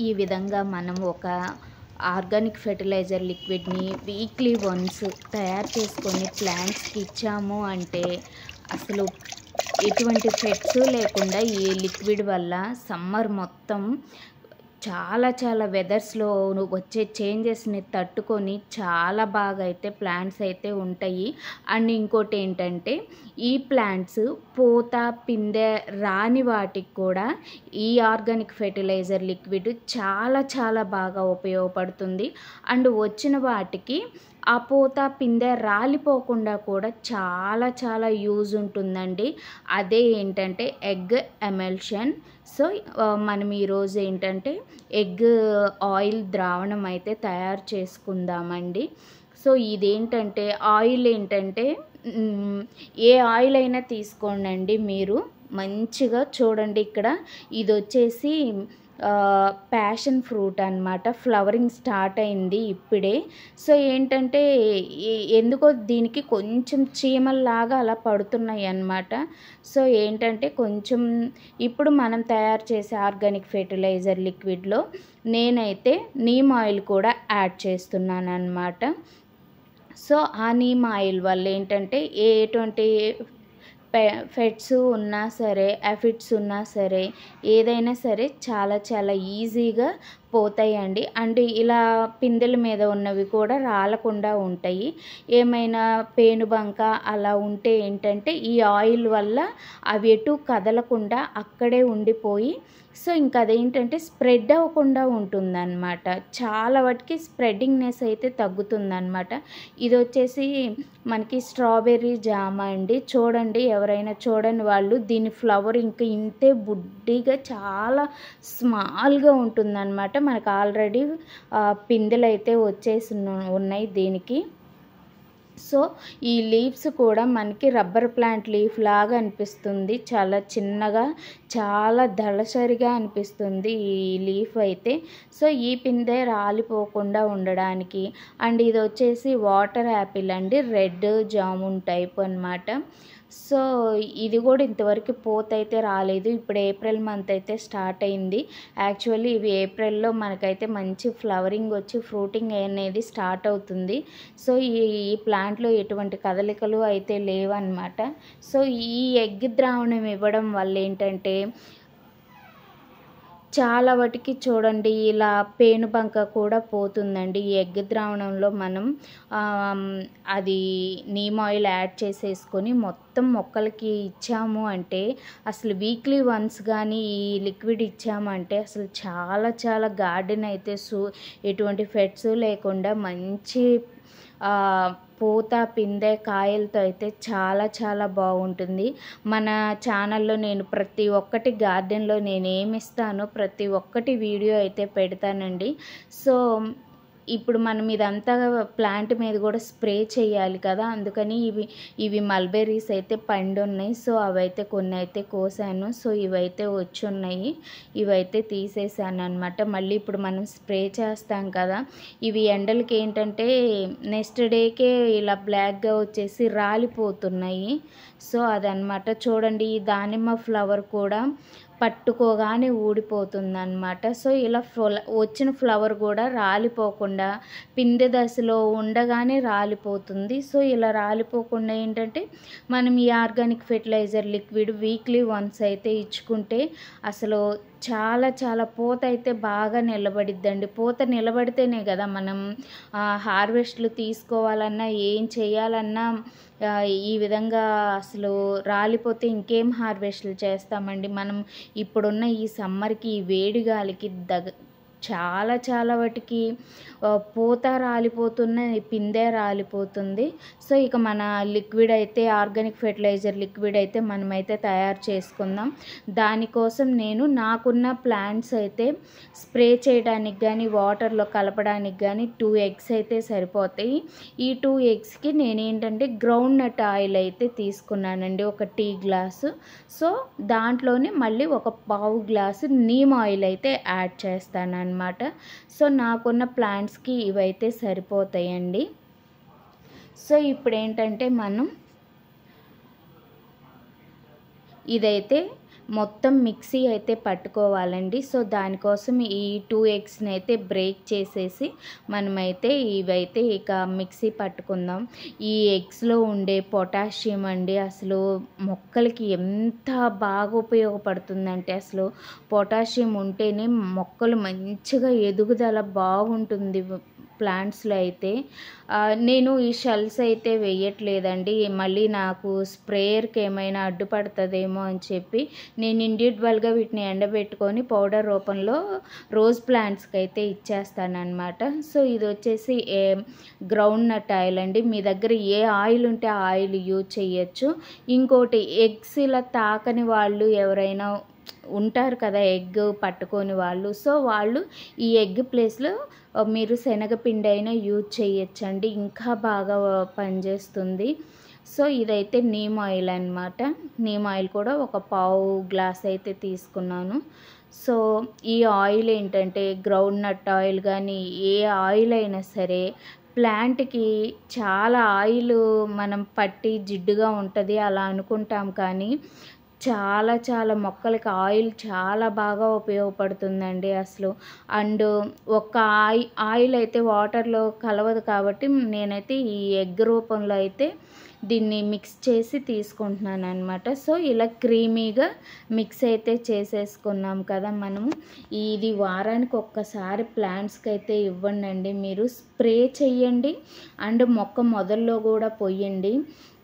ఈ విధంగా మనం ఒక ఆర్గానిక్ ఫెర్టిలైజర్ లిక్విడ్ని వీక్లీ వన్స్ తయారు చేసుకొని ప్లాంట్స్కి ఇచ్చాము అంటే అసలు ఎటువంటి పెట్స్ లేకుండా ఈ లిక్విడ్ వల్ల సమ్మర్ మొత్తం చాలా వెదర్స్లో వచ్చే చేంజెస్ని తట్టుకొని చాలా బాగా అయితే ప్లాంట్స్ అయితే ఉంటాయి. అండ్ ఇంకోటి ఏంటంటే ఈ ప్లాంట్స్ పూత పిందె రాని వాటికి కూడా ఈ ఆర్గానిక్ ఫెర్టిలైజర్ లిక్విడ్ చాలా బాగా ఉపయోగపడుతుంది. అండ్ వచ్చిన వాటికి ఆ పూత పిందె రాలిపోకుండా కూడా చాలా యూజ్ ఉంటుందండి. అదే ఏంటంటే ఎగ్ ఎమల్షన్. సో మనం ఈరోజు ఏంటంటే ఎగ్ ఆయిల్ ద్రావణం అయితే తయారు చేసుకుందామండి. సో ఇదేంటంటే ఆయిల్ ఏంటంటే ఏ ఆయిల్ అయినా తీసుకోండి మీరు మంచిగా చూడండి. ఇక్కడ ఇది వచ్చేసి ప్యాషన్ ఫ్రూట్ అన్నమాట. ఫ్లవరింగ్ స్టార్ట్ అయింది ఇప్పుడే. సో ఏంటంటే ఎందుకో దీనికి కొంచెం చీమల్లాగా అలా పడుతున్నాయి అన్నమాట. సో ఏంటంటే కొంచెం ఇప్పుడు మనం తయారు చేసే ఆర్గానిక్ ఫెర్టిలైజర్ లిక్విడ్లో నేనైతే నీమ్ ఆయిల్ కూడా యాడ్ చేస్తున్నాను అన్నమాట. సో ఆ నీమ్ ఆయిల్ వల్ల ఏంటంటే ఎటువంటి ఫెట్స్ ఉన్నా సరే ఎఫిడ్స్ ఉన్నా సరే ఏదైనా సరే చాలా ఈజీగా పోతాయండి. అండ్ ఇలా పిందెల మీద ఉన్నవి కూడా రాలకుండా ఉంటాయి. ఏమైనా పేనుబంక అలా ఉంటే ఏంటంటే ఈ ఆయిల్ వల్ల అవి ఎటు కదలకుండా అక్కడే ఉండిపోయి సో ఇంకా అదేంటంటే స్ప్రెడ్ అవ్వకుండా ఉంటుందన్నమాట. చాలా వాటికి స్ప్రెడ్డింగ్నెస్ అయితే తగ్గుతుందన్నమాట. ఇది వచ్చేసి మనకి స్ట్రాబెర్రీ జామ అండి. చూడండి, ఎవరైనా చూడని వాళ్ళు దీని ఫ్లవర్ ఇంకా ఇంతే బుడ్డిగా చాలా స్మాల్గా ఉంటుందన్నమాట. మనకు ఆల్రెడీ పిందెలు అయితే వచ్చేసి ఉన్నాయి దీనికి. సో ఈ లీవ్స్ కూడా మనకి రబ్బర్ ప్లాంట్ లీఫ్ లాగా అనిపిస్తుంది. చాలా చిన్నగా చాలా దళసరిగా అనిపిస్తుంది ఈ లీఫ్ అయితే. సో ఈ పిందె రాలిపోకుండా ఉండడానికి. అండ్ ఇది వచ్చేసి వాటర్ యాపిల్ అండి, రెడ్ జామున్ టైప్ అన్నమాట. సో ఇది కూడా ఇంతవరకు పూత అయితే రాలేదు. ఇప్పుడు ఏప్రిల్ మంత్ అయితే స్టార్ట్ అయింది. యాక్చువల్లీ ఇవి ఏప్రిల్లో మనకైతే మంచి ఫ్లవరింగ్ వచ్చి ఫ్రూటింగ్ అనేది స్టార్ట్ అవుతుంది. సో ఈ ప్లాంట్లో ఎటువంటి కదలికలు అయితే లేవన్నమాట. సో ఈ ఎగ్ ద్రావణం ఇవ్వడం వల్ల ఏంటంటే చాలా వాటికి చూడండి ఇలా పేనుబంక కూడా పోతుందండి. ఈ ఎగ్ ద్రావణంలో మనం అది నీమ్ ఆయిల్ యాడ్ చేసేసుకొని మొత్తం మొక్కలకి ఇచ్చాము అంటే అసలు వీక్లీ వన్స్ కానీ ఈ లిక్విడ్ ఇచ్చామంటే అసలు చాలా గార్డెన్ అయితే ఎటువంటి ఫెట్స్ లేకుండా మంచి పూత పిందె కాయలతో అయితే చాలా బాగుంటుంది. మన ఛానల్లో నేను ప్రతి ఒక్కటి గార్డెన్లో నేను ఏమి ఇస్తానో ప్రతి ఒక్కటి వీడియో అయితే పెడతానండి. సో ఇప్పుడు మనం ఇదంతా ప్లాంట్ మీద కూడా స్ప్రే చేయాలి కదా, అందుకని ఇవి మల్బెర్రీస్ అయితే పండు ఉన్నాయి. సో అవైతే కొన్ని అయితే కోసాను. సో ఇవైతే వచ్చి ఉన్నాయి, ఇవైతే తీసేసాను అనమాట. మళ్ళీ ఇప్పుడు మనం స్ప్రే చేస్తాం కదా, ఇవి ఎండలకి ఏంటంటే నెక్స్ట్ డేకే ఇలా బ్లాక్గా వచ్చేసి రాలిపోతున్నాయి. సో అదనమాట. చూడండి ఈ దానిమ్మ ఫ్లవర్ కూడా పట్టుకోగానే ఊడిపోతుందన్నమాట. సో ఇలా వచ్చిన ఫ్లవర్ కూడా రాలిపోకుండా పిందె దశలో ఉండగానే రాలిపోతుంది. సో ఇలా రాలిపోకుండా ఏంటంటే మనం ఈ organic fertiliser liquid weekly once అయితే ఇచ్చుకుంటే అసలు చాలా పూత అయితే బాగా నిలబడిద్దండి. పూత నిలబడితేనే కదా మనం హార్వెస్ట్లు తీసుకోవాలన్నా ఏం చేయాలన్నా ఈ విధంగా అసలు రాలిపోతే ఇంకేం హార్వెస్ట్లు చేస్తామండి మనం. ఇప్పుడున్న ఈ సమ్మర్కి ఈ వేడి గాలికి చాలా వాటికి పూత రాలిపోతున్న పిందె రాలిపోతుంది. సో ఇక మన లిక్విడ్ అయితే ఆర్గానిక్ ఫెర్టిలైజర్ లిక్విడ్ అయితే మనమైతే తయారు చేసుకుందాం. దానికోసం నేను నాకున్న ప్లాంట్స్ అయితే స్ప్రే చేయడానికి కానీ వాటర్లో కలపడానికి కానీ 2 eggs అయితే సరిపోతాయి. ఈ 2 eggsకి నేనేంటంటే గ్రౌండ్ నట్ ఆయిల్ అయితే తీసుకున్నానండి, ఒక టీ గ్లాసు. సో దాంట్లోనే మళ్ళీ ఒక పావు గ్లాసు నీమ్ ఆయిల్ అయితే యాడ్ చేస్తాను అన్నమాట. సో నాకున్న ప్లాంట్స్కి ఇవైతే సరిపోతాయండి. సో ఇప్పుడు ఏంటంటే మనం ఇదైతే మొత్తం మిక్సీ అయితే పట్టుకోవాలండి. సో దానికోసం ఈ 2 ఎగ్స్ని అయితే బ్రేక్ చేసేసి మనమైతే ఇవైతే ఇక మిక్సీ పట్టుకుందాం. ఈ ఎగ్స్లో ఉండే పొటాషియం అండి అసలు మొక్కలకి ఎంత బాగా ఉపయోగపడుతుందంటే, అసలు పొటాషియం ఉంటేనే మొక్కలు మంచిగా ఎదుగుదల బాగుంటుంది ప్లాంట్స్లో అయితే. నేను ఈ షెల్స్ అయితే వేయట్లేదండి, మళ్ళీ నాకు స్ప్రేయర్కి ఏమైనా అడ్డుపడుతుందేమో అని చెప్పి నేను ఇండివిజువల్గా వీటిని ఎండబెట్టుకొని పౌడర్ రూపంలో రోజ్ ప్లాంట్స్కి అయితే ఇచ్చేస్తానమాట. సో ఇది వచ్చేసి గ్రౌండ్ నట్ ఆయిల్ అండి. మీ దగ్గర ఏ ఆయిల్ ఉంటే ఆ ఆయిల్ యూజ్ చేయొచ్చు. ఇంకోటి ఎగ్స్ ఇలా తాకని వాళ్ళు ఎవరైనా ఉంటారు కదా, ఎగ్ పట్టుకొని వాళ్ళు, సో వాళ్ళు ఈ ఎగ్ ప్లేస్లో మీరు శనగపిండి అయినా యూజ్ చేయొచ్చండి, ఇంకా బాగా పనిచేస్తుంది. సో ఇదైతే నీమ్ ఆయిల్ అనమాట. నీమ్ ఆయిల్ కూడా ఒక పావు గ్లాస్ అయితే తీసుకున్నాను. సో ఈ ఆయిల్ ఏంటంటే గ్రౌండ్ నట్ ఆయిల్ కానీ ఏ ఆయిల్ అయినా సరే ప్లాంట్కి చాలా ఆయిల్ మనం పట్టి జిడ్డుగా ఉంటుంది అలా అనుకుంటాం, కానీ చాలా చాలా మొక్కలకి ఆయిల్ చాలా బాగా ఉపయోగపడుతుందండి అసలు. అండ్ ఒక్క ఆయిల్ అయితే వాటర్లో కలవదు కాబట్టి నేనైతే ఈ ఎగ్ రూపంలో అయితే దీన్ని మిక్స్ చేసి తీసుకుంటున్నాను అనమాట. సో ఇలా క్రీమీగా మిక్స్ అయితే చేసేసుకున్నాం కదా మనము. ఇది వారానికి ఒక్కసారి ప్లాంట్స్కి అయితే ఇవ్వండి, మీరు స్ప్రే చేయండి అండ్ మొక్క మొదల్లో కూడా పోయండి.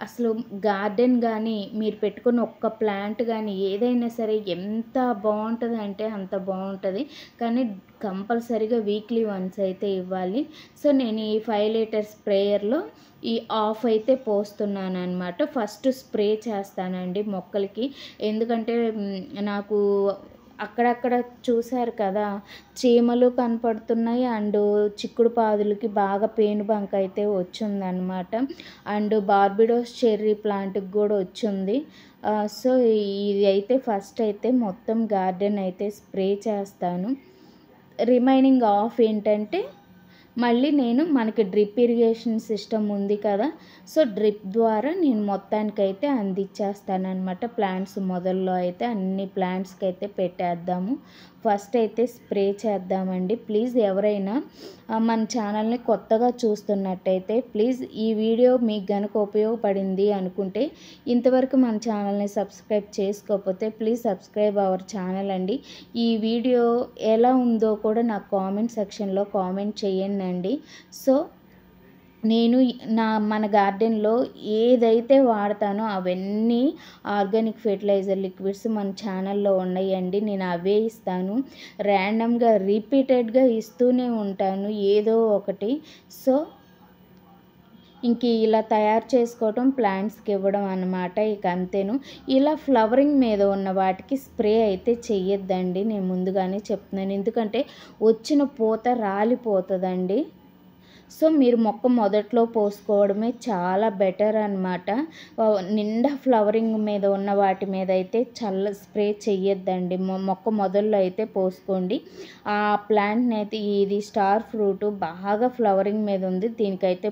అసలు గార్డెన్ కానీ మీరు పెట్టుకున్న ఒక్క ప్లాంట్ కానీ ఏదైనా సరే ఎంత బాగుంటుంది అంటే అంత బాగుంటుంది, కానీ కంపల్సరీగా వీక్లీ వన్స్ అయితే ఇవ్వాలి. సో నేను ఈ 5 లీటర్ స్ప్రేయర్లో ఈ ఆఫ్ అయితే పోస్తున్నాను అనమాట. ఫస్ట్ స్ప్రే చేస్తానండి మొక్కలకి, ఎందుకంటే నాకు అక్కడక్కడ చూశారు కదా చీమలు కనపడుతున్నాయి అండ్ చిక్కుడు పాదులకి బాగా పేను బంక అయితే వచ్చిందనమాట. అండ్ బార్బిడోస్ చెర్రీ ప్లాంట్కి కూడా వచ్చింది. సో ఇది అయితే ఫస్ట్ అయితే మొత్తం గార్డెన్ అయితే స్ప్రే చేస్తాను. రిమైనింగ్ ఆఫ్ ఏంటంటే మళ్ళీ నేను మనకి డ్రిప్ ఇరిగేషన్ సిస్టమ్ ఉంది కదా, సో డ్రిప్ ద్వారా నేను మొత్తానికైతే అందించేస్తానమాట. ప్లాంట్స్ మొదల్లో అయితే అన్ని ప్లాంట్స్కి అయితే పెట్టేద్దాము. ఫస్ట్ అయితే స్ప్రే చేద్దామండి. ప్లీజ్ ఎవరైనా మన ఛానల్ని కొత్తగా చూస్తున్నట్టయితే ప్లీజ్ ఈ వీడియో మీకు గనుక ఉపయోగపడింది అనుకుంటే, ఇంతవరకు మన ఛానల్ని సబ్స్క్రైబ్ చేసుకోకపోతే ప్లీజ్ సబ్స్క్రైబ్ అవర్ ఛానల్ అండి. ఈ వీడియో ఎలా ఉందో కూడా నాకు కామెంట్ సెక్షన్లో కామెంట్ చేయండి. సో నేను మన గార్డెన్లో ఏదైతే వాడతానో అవన్నీ ఆర్గానిక్ ఫెర్టిలైజర్ లిక్విడ్స్ మన ఛానల్లో ఉన్నాయండి. నేను అవే ఇస్తాను, ర్యాండమ్గా రిపీటెడ్గా ఇస్తూనే ఉంటాను ఏదో ఒకటి. సో ఇంక ఇలా తయారు చేసుకోవటం ప్లాంట్స్కి ఇవ్వడం అన్నమాట. ఇక అంతేను. ఇలా ఫ్లవరింగ్ మీద ఉన్న వాటికి స్ప్రే అయితే చెయ్యొద్దండి, నేను ముందుగానే చెప్తున్నాను, ఎందుకంటే వచ్చిన పూత రాలిపోతుందండి. సో మీరు మొక్క మొదట్లో పోసుకోవడమే చాలా బెటర్ అనమాట. నిండా ఫ్లవరింగ్ మీద ఉన్న వాటి మీద అయితే స్ప్రే చెయ్యొద్దండి, మొక్క మొదల్లో అయితే పోసుకోండి. ఆ ప్లాంట్ని అయితే ఇది స్టార్ ఫ్రూట్ బాగా ఫ్లవరింగ్ మీద ఉంది, దీనికైతే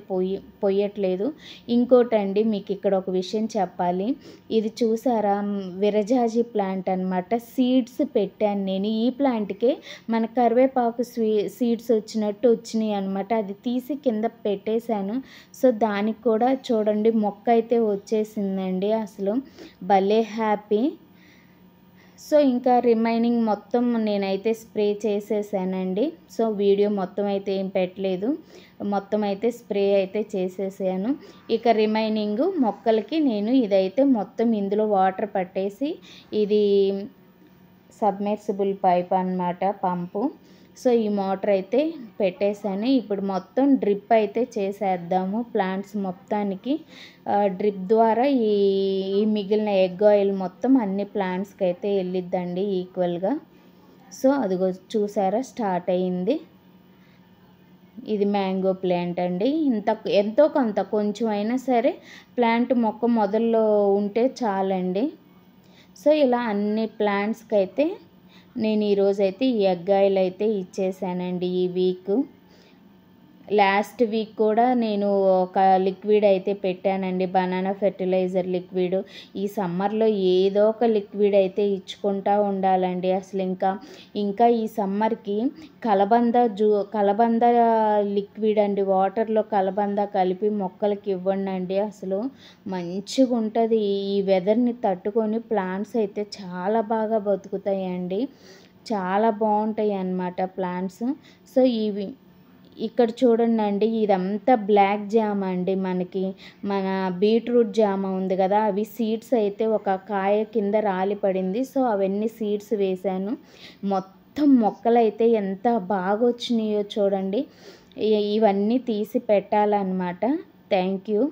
పొయ్యట్లేదు. ఇంకోటండి మీకు ఇక్కడ ఒక విషయం చెప్పాలి. ఇది చూసారా విరజాజి ప్లాంట్ అనమాట. సీడ్స్ పెట్టాను నేను ఈ ప్లాంట్కే, మన కరివేపాకు సీడ్స్ వచ్చినట్టు వచ్చినాయి అనమాట. అది తీసి కింద పెట్టేశాను. సో దానికి కూడా చూడండి మొక్క అయితే వచ్చేసిందండి, అసలు భలే హ్యాపీ. సో ఇంకా రిమైనింగ్ మొత్తం నేనైతే స్ప్రే చేసేసానండి. సో వీడియో మొత్తం అయితే ఏం పెట్టలేదు, మొత్తం అయితే స్ప్రే అయితే చేసేసాను. ఇక రిమైనింగ్ మొక్కలకి నేను ఇదైతే మొత్తం ఇందులో వాటర్ పట్టేసి, ఇది సబ్మెర్సిబుల్ పైప్ అన్నమాట, పంపు. సో ఈ మోటార్ అయితే పెట్టేశాను. ఇప్పుడు మొత్తం డ్రిప్ అయితే చేసేద్దాము ప్లాంట్స్ మొత్తానికి. డ్రిప్ ద్వారా ఈ మిగిలిన ఎగ్ ఆయిల్ మొత్తం అన్ని ప్లాంట్స్కి అయితే వెళ్ళిద్దండి ఈక్వల్గా. సో అదిగో చూసారా స్టార్ట్ అయ్యింది. ఇది మ్యాంగో ప్లాంట్ అండి. ఎంతో కొంత కొంచెం అయినా సరే ప్లాంట్ మొక్క మొదల్లో ఉంటే చాలండి. సో ఇలా అన్ని ప్లాంట్స్కి అయితే నేను ఈరోజైతే ఈ ఎగ్ ఆయిల్ అయితే ఇచ్చేసానండి ఈ వీక్. లాస్ట్ వీక్ కూడా నేను ఒక లిక్విడ్ అయితే పెట్టానండి, బనానా ఫెర్టిలైజర్ లిక్విడ్. ఈ సమ్మర్లో ఏదో ఒక లిక్విడ్ అయితే ఇచ్చుకుంటూ ఉండాలండి. అసలు ఇంకా ఈ సమ్మర్కి కలబంద లిక్విడ్ అండి, వాటర్లో కలబంద కలిపి మొక్కలకి ఇవ్వండి అండి. అసలు మంచిగా ఉంటుంది. ఈ వెదర్ని తట్టుకొని ప్లాంట్స్ అయితే చాలా బాగా బతుకుతాయండి, చాలా బాగుంటాయి అన్నమాట ప్లాంట్స్. సో ఇక్కడ చూడండి, ఇదంతా బ్లాక్ జామ అండి. మన బీట్రూట్ జామ ఉంది కదా, అవి సీడ్స్ అయితే ఒక కాయ కింద రాలి పడింది. సో అవన్నీ సీడ్స్ వేశాను. మొత్తం మొక్కలు అయితే ఎంత బాగా వచ్చినాయో చూడండి. ఇవన్నీ తీసి పెట్టాలన్నమాట. Thank you.